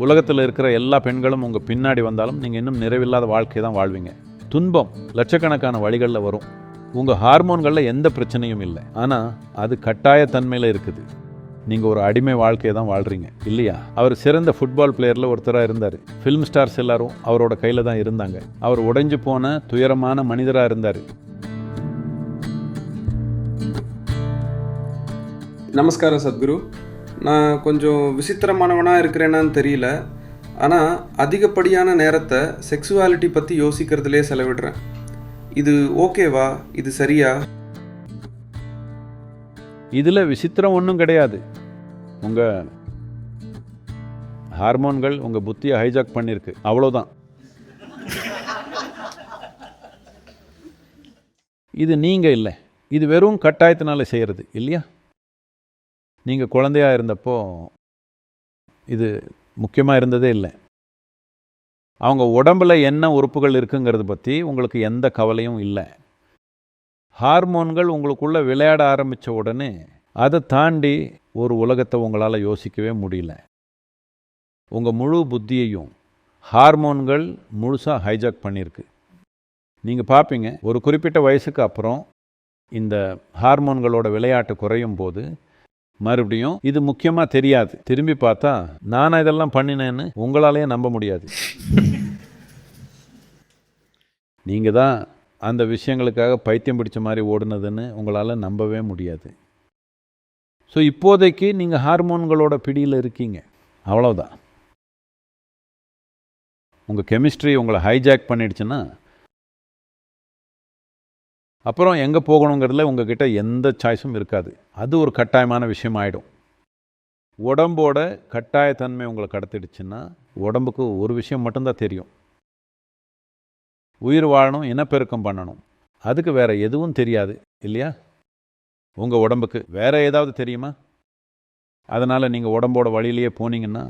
உலகத்தில் இருக்கிற எல்லா பெண்களும் உங்கள் பின்னாடி வந்தாலும் நீங்கள் இன்னும் நிறைவில்லாத வாழ்க்கையை தான் வாழ்வீங்க. துன்பம் லட்சக்கணக்கான வழிகளில் வரும். உங்கள் ஹார்மோன்களில் எந்த பிரச்சனையும் இல்லை, ஆனால் அது கட்டாயத்தன்மையில் இருக்குது. நீங்கள் ஒரு அடிமை வாழ்க்கையை தான் வாழ்கிறீங்க இல்லையா? அவர் சிறந்த ஃபுட்பால் பிளேயரில் ஒருத்தராக இருந்தார். ஃபிலிம் ஸ்டார்ஸ் எல்லாரும் அவரோட கையில் தான் இருந்தாங்க. அவர் உடைஞ்சு போன துயரமான மனிதராக இருந்தார். நமஸ்காரம் சத்குரு. நான் கொஞ்சம் விசித்திரமானவனாக இருக்கிறேனான்னு தெரியல, ஆனால் அதிகப்படியான நேரத்தை செக்ஸுவாலிட்டி பற்றி யோசிக்கிறதுலே செலவிடுறேன். இது ஓகேவா? இது சரியா? இதில் விசித்திரம் ஒன்றும் கிடையாது. உங்கள் ஹார்மோன்கள் உங்கள் புத்தியை ஹைஜாக் பண்ணியிருக்கு, அவ்வளோதான். இது நீங்கள் இல்லை, இது வெறும் கட்டாயத்தினால செய்கிறது இல்லையா? நீங்கள் குழந்தையாக இருந்தப்போ இது முக்கியமாக இருந்ததே இல்லை. அவங்க உடம்பில் என்ன உறுப்புகள் இருக்குங்கிறத பற்றி உங்களுக்கு எந்த கவலையும் இல்லை. ஹார்மோன்கள் உங்களுக்குள்ளே விளையாட ஆரம்பித்த உடனே அதை தாண்டி ஒரு உலகத்தை உங்களால் யோசிக்கவே முடியல. உங்கள் முழு புத்தியையும் ஹார்மோன்கள் முழுசாக ஹைஜாக் பண்ணியிருக்கு. நீங்கள் பார்ப்பீங்க, ஒரு குறிப்பிட்ட வயசுக்கு அப்புறம் இந்த ஹார்மோன்களோட விளையாட்டு குறையும் போது மறுபடியும் இது முக்கியமாக தெரியாது. திரும்பி பார்த்தா நான் இதெல்லாம் பண்ணினேன்னு உங்களாலேயே நம்ப முடியாது. நீங்கள் தான் அந்த விஷயங்களுக்காக பைத்தியம் பிடிச்ச மாதிரி ஓடுனதுன்னு உங்களால் நம்பவே முடியாது. ஸோ இப்போதைக்கு நீங்கள் ஹார்மோன்களோட பிடியில் இருக்கீங்க, அவ்வளோதான். உங்கள் கெமிஸ்ட்ரி உங்களை ஹைஜாக் பண்ணிடுச்சுன்னா அப்புறம் எங்கே போகணுங்கிறதுல உங்ககிட்ட எந்த சாய்ஸும் இருக்காது. அது ஒரு கட்டாயமான விஷயம் ஆகிடும். உடம்போட கட்டாயத்தன்மை உங்களை கடத்திடுச்சுன்னா உடம்புக்கு ஒரு விஷயம் மட்டும்தான் தெரியும், உயிர் வாழணும், இனப்பெருக்கம் பண்ணணும். அதுக்கு வேறு எதுவும் தெரியாது இல்லையா? உங்கள் உடம்புக்கு வேறு ஏதாவது தெரியுமா? அதனால் நீங்கள் உடம்போட வழியிலேயே போனீங்கன்னா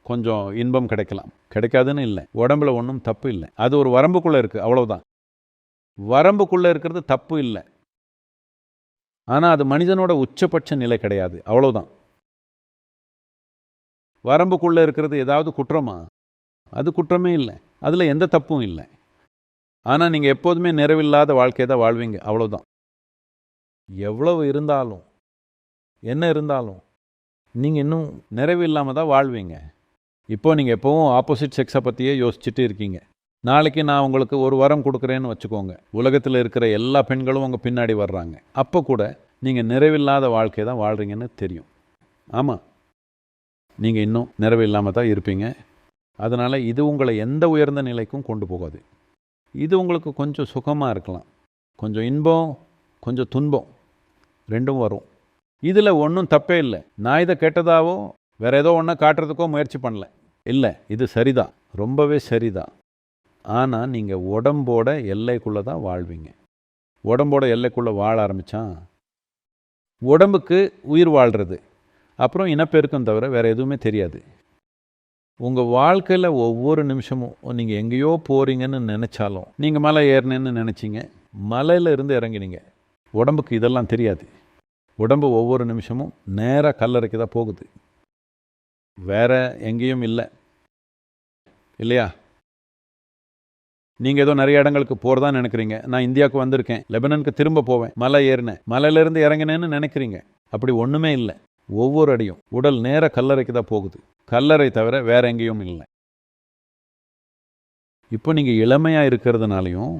கொஞ்சம் இன்பம் கிடைக்கலாம், கிடைக்காதுன்னு இல்லை. உடம்புல ஒன்றும் தப்பு இல்லை, அது ஒரு வரம்புக்குள்ளே இருக்குது, அவ்வளோதான். வரம்புக்குள்ளே இருக்கிறது தப்பு இல்லை, ஆனால் அது மனிதனோட உச்சபட்ச நிலை கிடையாது, அவ்வளோதான். வரம்புக்குள்ளே இருக்கிறது ஏதாவது குற்றமா? அது குற்றமே இல்லை, அதில் எந்த தப்பும் இல்லை. ஆனால் நீங்கள் எப்போதுமே நிறைவில்லாத வாழ்க்கையை தான் வாழ்வீங்க, அவ்வளோதான். எவ்வளவு இருந்தாலும் என்ன இருந்தாலும் நீங்கள் இன்னும் நிறைவு இல்லாமல் தான் வாழ்வீங்க. இப்போது நீங்கள் எப்போவும் ஆப்போசிட் செக்ஸை பற்றியே யோசிச்சுட்டு இருக்கீங்க. நாளைக்கு நான் உங்களுக்கு ஒரு வரம் கொடுக்குறேன்னு வச்சுக்கோங்க, உலகத்தில் இருக்கிற எல்லா பெண்களும் உங்கள் பின்னாடி வர்றாங்க. அப்போ கூட நீங்கள் நிறைவில்லாத வாழ்க்கையை தான் வாழ்கிறீங்கன்னு தெரியும். ஆமாம், நீங்கள் இன்னும் நிறைவு இல்லாமல் தான் இருப்பீங்க. அதனால் இது உங்களை எந்த உயர்ந்த நிலைக்கும் கொண்டு போகாது. இது உங்களுக்கு கொஞ்சம் சுகமாக இருக்கலாம், கொஞ்சம் இன்பம், கொஞ்சம் துன்பம், ரெண்டும் வரும். இதில் ஒன்றும் தப்பே இல்லை. நான் இதை கெட்டதாவோ வேறு ஏதோ ஒன்று காட்டுறதுக்கோ முயற்சி பண்ணல, இல்லை, இது சரிதான், ரொம்பவே சரிதான். ஆனால் நீங்கள் உடம்போட எல்லைக்குள்ளே தான் வாழ்வீங்க. உடம்போட எல்லைக்குள்ளே வாழ ஆரம்பித்தா உடம்புக்கு உயிர் வாழ்கிறது, அப்புறம் இனப்பெருக்கம் தவிர வேறு எதுவுமே தெரியாது. உங்கள் வாழ்க்கையில் ஒவ்வொரு நிமிஷமும் நீங்கள் எங்கேயோ போகிறீங்கன்னு நினச்சாலும், நீங்கள் மலை ஏறினேன்னு நினச்சிங்க, மலையில் இருந்து இறங்கினீங்க, உடம்புக்கு இதெல்லாம் தெரியாது. உடம்பு ஒவ்வொரு நிமிஷமும் நேராக கல்லறைக்கு தான் போகுது, வேற எங்கேயும் இல்லை இல்லையா? நீங்கள் ஏதோ நிறைய இடங்களுக்கு போகிறதான்னு நினைக்கிறீங்க. நான் இந்தியாவுக்கு வந்திருக்கேன், லெபனனுக்கு திரும்ப போவேன், மலை ஏறினேன், மலையிலேருந்து இறங்கினேன்னு நினைக்கிறீங்க. அப்படி ஒன்றுமே இல்லை. ஒவ்வொரு அடியும் உடல் நேர கல்லறைக்கு தான் போகுது, கல்லறை தவிர வேற எங்கேயும் இல்லை. இப்போ நீங்கள் இளமையாக இருக்கிறதுனாலையும்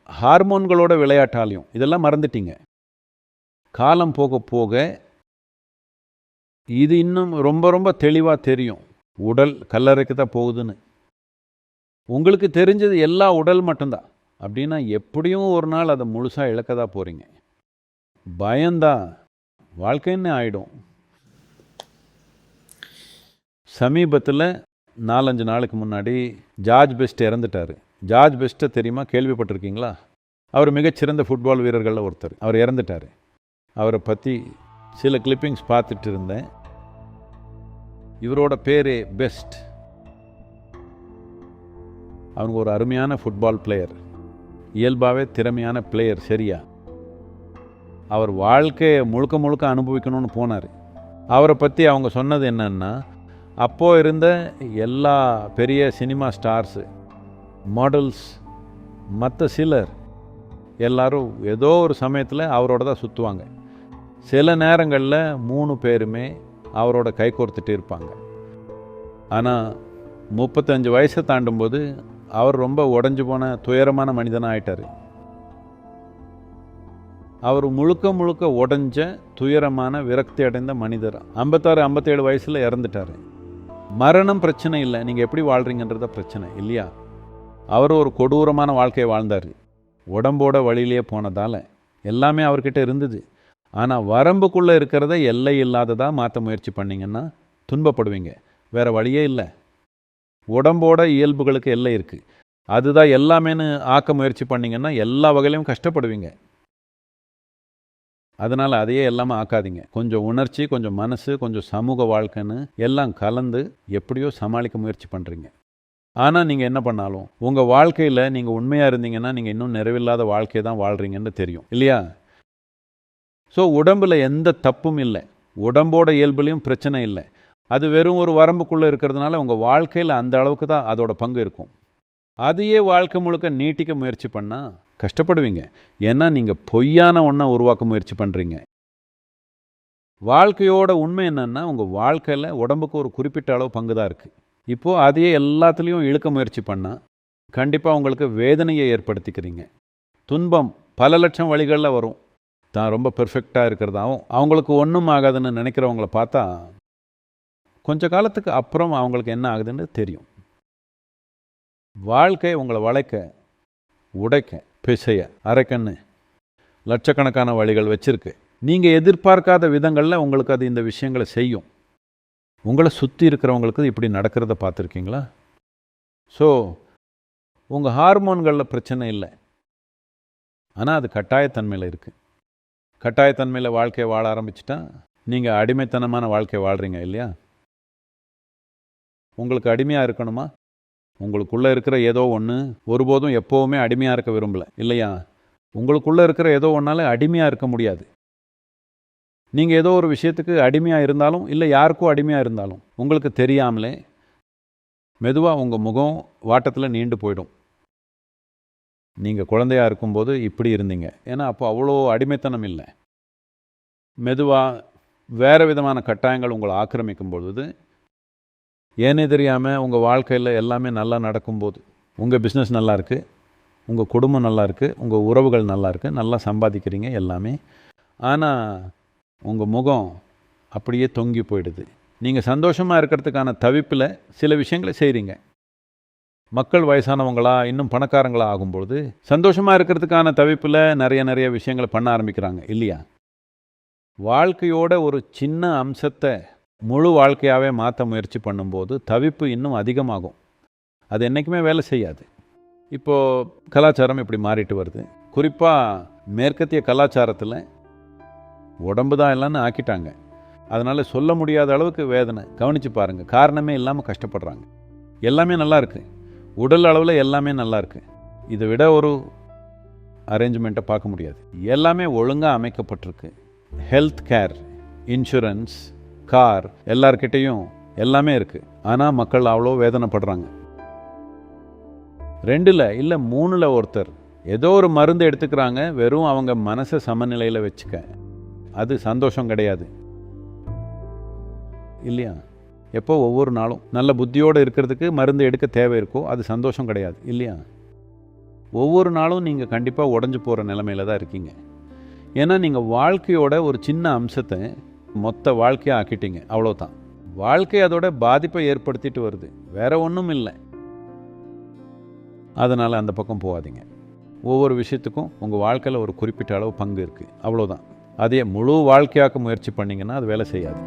ஹார்மோன்களோட விளையாட்டாலையும் இதெல்லாம் மறந்துட்டீங்க. காலம் போக போக இது இன்னும் ரொம்ப ரொம்ப தெளிவாக தெரியும், உடல் கல்லறைக்கு தான் போகுதுன்னு. உங்களுக்கு தெரிஞ்சது எல்லா உடல் மட்டும்தான் அப்படின்னா எப்படியும் ஒரு நாள் அதை முழுசாக இழக்க தான் போகிறீங்க. பயம்தான் வாழ்க்கைன்னு ஆகிடும். சமீபத்தில் 4-5 நாளுக்கு முன்னாடி ஜார்ஜ் பெஸ்ட் இறந்துட்டார். ஜார்ஜ் பெஸ்ட்டை தெரியுமா? கேள்விப்பட்டிருக்கீங்களா? அவர் மிகச்சிறந்த ஃபுட்பால் வீரர்களில் ஒருத்தர். அவர் இறந்துட்டார். அவரை பற்றி சில கிளிப்பிங்ஸ் பார்த்துட்டு இருந்தேன். இவரோட பேரே பெஸ்ட். அவங்க ஒரு அருமையான ஃபுட்பால் பிளேயர், இயல்பாகவே திறமையான பிளேயர். சரியா? அவர் வாழ்க்கையை முழுக்க முழுக்க அனுபவிக்கணும்னு போனார். அவரை பற்றி அவங்க சொன்னது என்னன்னா, அப்போது இருந்த எல்லா பெரிய சினிமா ஸ்டார்ஸு, மாடல்ஸ், மற்ற சிலர் எல்லாரும் ஏதோ ஒரு சமயத்தில் அவரோட தான் சுற்றுவாங்க. சில நேரங்களில் 3 பேருமே அவரோட கை கோர்த்துட்டு இருப்பாங்க. ஆனால் 35 வயசை தாண்டும்போது அவர் ரொம்ப உடஞ்சி போன துயரமான மனிதனாக ஆயிட்டார். அவர் முழுக்க முழுக்க உடஞ்ச துயரமான விரக்தி அடைந்த மனிதர். 56 57 வயசில் இறந்துட்டார். மரணம் பிரச்சனை இல்லை, நீங்கள் எப்படி வாழ்கிறீங்கன்றத பிரச்சனை இல்லையா? அவர் ஒரு கொடூரமான வாழ்க்கையை வாழ்ந்தார். உடம்போட வழியிலே போனதால் எல்லாமே அவர்கிட்ட இருந்தது. ஆனால் வரம்புக்குள்ளே இருக்கிறத எல்லை இல்லாததாக மாற்ற முயற்சி பண்ணிங்கன்னா துன்பப்படுவீங்க. வேறு வழியே இல்லை. உடம்போட இயல்புகளுக்கு எல்லை இருக்குது. அதுதான் எல்லாமேன்னு ஆக்க முயற்சி பண்ணிங்கன்னா எல்லா வகையிலையும் கஷ்டப்படுவீங்க. அதனால் அதையே எல்லாமே ஆக்காதீங்க. கொஞ்சம் உணர்ச்சி, கொஞ்சம் மனசு, கொஞ்சம் சமூக வாழ்க்கைன்னு எல்லாம் கலந்து எப்படியோ சமாளிக்க முயற்சி பண்ணுறீங்க. ஆனால் நீங்கள் என்ன பண்ணாலும் உங்கள் வாழ்க்கையில் நீங்கள் உண்மையாக இருந்தீங்கன்னா நீங்கள் இன்னும் நிறைவில்லாத வாழ்க்கையை தான் வாழ்கிறீங்கன்னு தெரியும் இல்லையா? ஸோ உடம்பில் எந்த தப்பும் இல்லை, உடம்போட இயல்புலையும் பிரச்சனை இல்லை. அது வெறும் ஒரு வரம்புக்குள்ளே இருக்கிறதுனால உங்கள் வாழ்க்கையில் அந்த அளவுக்கு தான் அதோட பங்கு இருக்கும். அதையே வாழ்க்கை முழுக்க நீட்டிக்க முயற்சி பண்ணால் கஷ்டப்படுவீங்க. ஏன்னா நீங்கள் பொய்யான ஒன்றை உருவாக்க முயற்சி பண்ணுறீங்க. வாழ்க்கையோட உண்மை என்னென்னா, உங்கள் வாழ்க்கையில் உடம்புக்கு ஒரு குறிப்பிட்ட அளவு பங்கு தான் இருக்குது. இப்போது அதையே எல்லாத்துலேயும் இழுக்க முயற்சி பண்ணால் கண்டிப்பாக உங்களுக்கு வேதனையை ஏற்படுத்திக்கிறீங்க. துன்பம் பல லட்சம் வழிகளில் வரும். தான் ரொம்ப பெர்ஃபெக்டாக இருக்கிறதாவும் அவங்களுக்கு ஒன்றும் ஆகாதுன்னு நினைக்கிறவங்கள பார்த்தா கொஞ்ச காலத்துக்கு அப்புறம் அவங்களுக்கு என்ன ஆகுதுன்னு தெரியும். வாழ்க்கை உங்களை வளைக்க, உடைக்க, பிசைய, அரைக்கண்ணு லட்சக்கணக்கான வழிகள் வச்சுருக்கு. நீங்கள் எதிர்பார்க்காத விதங்களில் உங்களுக்கு அது இந்த விஷயங்களை செய்யும். உங்களை சுற்றி இருக்கிறவங்களுக்கு இப்படி நடக்கிறத பார்த்துருக்கீங்களா? ஸோ உங்கள் ஹார்மோன்களில் பிரச்சனை இல்லை, ஆனால் அது கட்டாயத்தன்மையில் இருக்குது. கட்டாயத்தன்மையில் வாழ்க்கையை வாழ ஆரம்பிச்சிட்டா நீங்கள் அடிமைத்தனமான வாழ்க்கையை வாழ்கிறீங்க இல்லையா? உங்களுக்கு அடிமையாக இருக்கணுமா? உங்களுக்குள்ளே இருக்கிற ஏதோ ஒன்று ஒருபோதும் எப்போவுமே அடிமையாக இருக்க விரும்பலை இல்லையா? உங்களுக்குள்ளே இருக்கிற ஏதோ ஒன்றால் அடிமையாக இருக்க முடியாது. நீங்கள் ஏதோ ஒரு விஷயத்துக்கு அடிமையாக இருந்தாலும் இல்லை யாருக்கும் அடிமையாக இருந்தாலும் உங்களுக்கு தெரியாமலே மெதுவாக உங்கள் முகம் வாட்டத்தில் நீண்டு போயிடும். நீங்கள் குழந்தையாக இருக்கும்போது இப்படி இருந்தீங்க, ஏன்னா அப்போ அவ்வளோ அடிமைத்தனம் இல்லை. மெதுவாக வேறு விதமான கட்டாயங்கள் உங்களை ஆக்கிரமிக்கும் பொழுது, ஏனே தெரியாமல் உங்கள் வாழ்க்கையில் எல்லாமே நல்லா நடக்கும்போது, உங்கள் பிஸ்னஸ் நல்லா இருக்குது, உங்கள் குடும்பம் நல்லா இருக்குது, உங்கள் உறவுகள் நல்லா இருக்குது, நல்லா சம்பாதிக்கிறீங்க எல்லாமே. ஆனால் உங்கள் முகம் அப்படியே தொங்கி போயிடுது. நீங்கள் சந்தோஷமாக இருக்கிறதுக்கான தவிப்பில் சில விஷயங்களை செய்கிறீங்க. மக்கள் வயசானவங்களா இன்னும் பணக்காரங்களா ஆகும்பொழுது சந்தோஷமாக இருக்கிறதுக்கான தவிப்பில் நிறைய விஷயங்களை பண்ண ஆரம்பிக்கிறாங்க இல்லையா? வாழ்க்கையோட ஒரு சின்ன அம்சத்தை முழு வாழ்க்கையாகவே மாற்ற முயற்சி பண்ணும்போது தவிப்பு இன்னும் அதிகமாகும். அது என்றைக்குமே வேலை செய்யாது. இப்போது கலாச்சாரம் இப்படி மாறிட்டு வருது. குறிப்பாக மேற்கத்திய கலாச்சாரத்தில் உடம்பு தான் எல்லாம்னு ஆக்கிட்டாங்க. அதனால் சொல்ல முடியாத அளவுக்கு வேதனை. கவனித்து பாருங்கள், காரணமே இல்லாமல் கஷ்டப்படுறாங்க. எல்லாமே நல்லா இருக்குது, உடல் அளவில் எல்லாமே நல்லா இருக்குது. இதை விட ஒரு அரேஞ்ச்மெண்ட்டை பார்க்க முடியாது. எல்லாமே ஒழுங்காக அமைக்கப்பட்டிருக்கு. ஹெல்த் கேர், இன்சூரன்ஸ், கார், எல்லார்கிட்டையும் எல்லாமே இருக்குது. ஆனால் மக்கள் அவ்வளோ வேதனைப்படுறாங்க. 2 இல்லை 3 ஒருத்தர் ஏதோ ஒரு மருந்து எடுத்துக்கிறாங்க, வெறும் அவங்க மனசை சமநிலையில் வச்சுக்க. அது சந்தோஷம் கிடையாது இல்லையா? எப்போ ஒவ்வொரு நாளும் நல்ல புத்தியோடு இருக்கிறதுக்கு மருந்து எடுக்க தேவை இருக்கோ அது சந்தோஷம் கிடையாது இல்லையா? ஒவ்வொரு நாளும் நீங்கள் கண்டிப்பாக உடஞ்சி போகிற நிலைமையில தான் இருக்கீங்க. ஏன்னா நீங்கள் வாழ்க்கையோட ஒரு சின்ன அம்சத்தை மொத்த வாழ்க்கையாக ஆக்கிட்டீங்க, அவ்வளோதான். வாழ்க்கை அதோட பாதிப்பை ஏற்படுத்திட்டு வருது, வேற ஒன்றும் இல்லை. அதனால் அந்த பக்கம் போகாதீங்க. ஒவ்வொரு விஷயத்துக்கும் உங்கள் வாழ்க்கையில் ஒரு குறிப்பிட்ட அளவு பங்கு இருக்குது, அவ்வளோதான். அதே முழு வாழ்க்கையாக்க முயற்சி பண்ணிங்கன்னா அது வேலை செய்யாது.